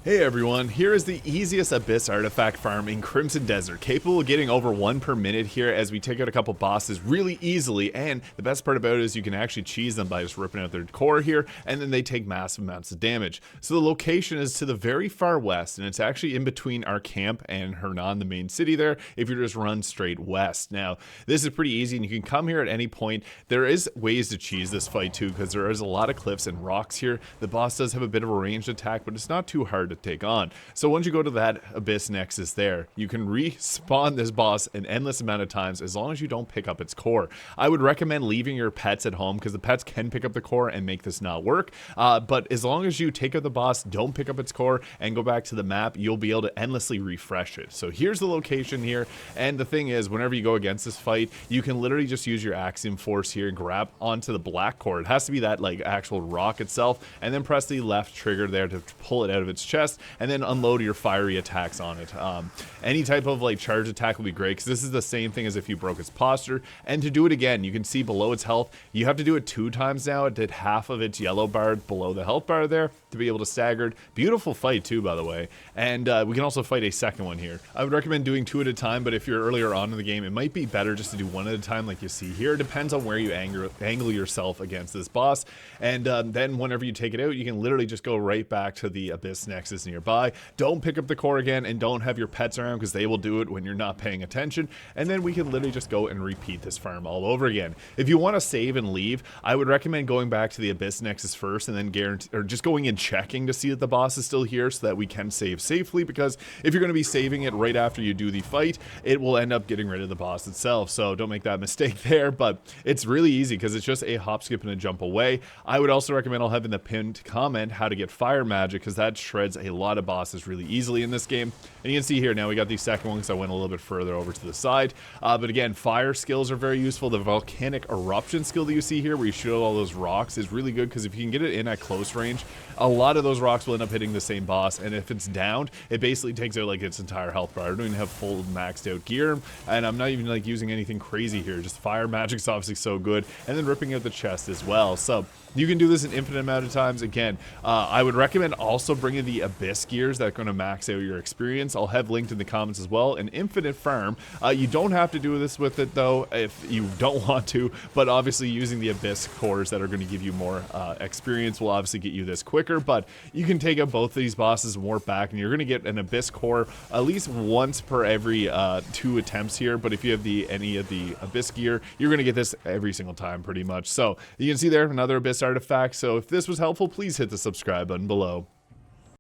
Hey everyone, here is the easiest Abyss artifact farm in Crimson Desert, capable of getting over 1 per minute here as we take out a couple bosses really easily, and the best part about it is you can actually cheese them by just ripping out their core here, and then they take massive amounts of damage. So the location is to the very far west, and it's actually in between our camp and Hernan, the main city there, if you just run straight west. Now, this is pretty easy, and you can come here at any point. There is ways to cheese this fight too, because there is a lot of cliffs and rocks here. The boss does have a bit of a ranged attack, but it's not too hard to take on. So once you go to that Abyss Nexus there, you can respawn this boss an endless amount of times as long as you don't pick up its core. I would recommend leaving your pets at home because the pets can pick up the core and make this not work. But as long as you take out the boss, don't pick up its core, and go back to the map, you'll be able to endlessly refresh it. So here's the location here, and the thing is, whenever you go against this fight, you can literally just use your Axiom Force here and grab onto the black core. It has to be that like actual rock itself, and then press the left trigger there to pull it out of its chest, and then unload your fiery attacks on it. Any type of like charge attack will be great because this is the same thing as if you broke its posture. And to do it again, you can see below its health, you have to do it 2 times now. It did half of its yellow bar below the health bar there to be able to stagger. Beautiful fight too, by the way. And we can also fight a second one here. I would recommend doing 2 at a time, but if you're earlier on in the game, it might be better just to do 1 at a time like you see here. It depends on where you angle yourself against this boss. And then whenever you take it out, you can literally just go right back to the Abyss Nexus nearby. Don't pick up the core again, and don't have your pets around because they will do it when you're not paying attention. And then we can literally just go and repeat this farm all over again. If you want to save and leave, I would recommend going back to the Abyss Nexus first and then just going and checking to see that the boss is still here so that we can save safely, because if you're going to be saving it right after you do the fight, it will end up getting rid of the boss itself. So don't make that mistake there, but it's really easy because it's just a hop, skip, and a jump away. I would also recommend, I'll have in the pinned comment how to get fire magic, because that shreds a lot of bosses really easily in this game. And you can see here now we got the second one because I went a little bit further over to the side. But again, fire skills are very useful. The volcanic eruption skill that you see here where you shoot all those rocks is really good because if you can get it in at close range, a lot of those rocks will end up hitting the same boss, and if it's downed, it basically takes out like its entire health bar. I don't even have full maxed out gear, and I'm not even like using anything crazy here. Just fire magic's obviously so good, and then ripping out the chest as well. So you can do this an infinite amount of times. Again, I would recommend also bringing the Abyss gears that are going to max out your experience. I'll have linked in the comments as well. An infinite farm. You don't have to do this with it though if you don't want to, but obviously using the Abyss cores that are going to give you more experience will obviously get you this quicker. But you can take out both of these bosses and warp back, and you're going to get an Abyss core at least once per every 2 attempts here. But if you have any of the Abyss gear, you're going to get this every single time pretty much. So you can see there another Abyss artifact. So if this was helpful, please hit the subscribe button below.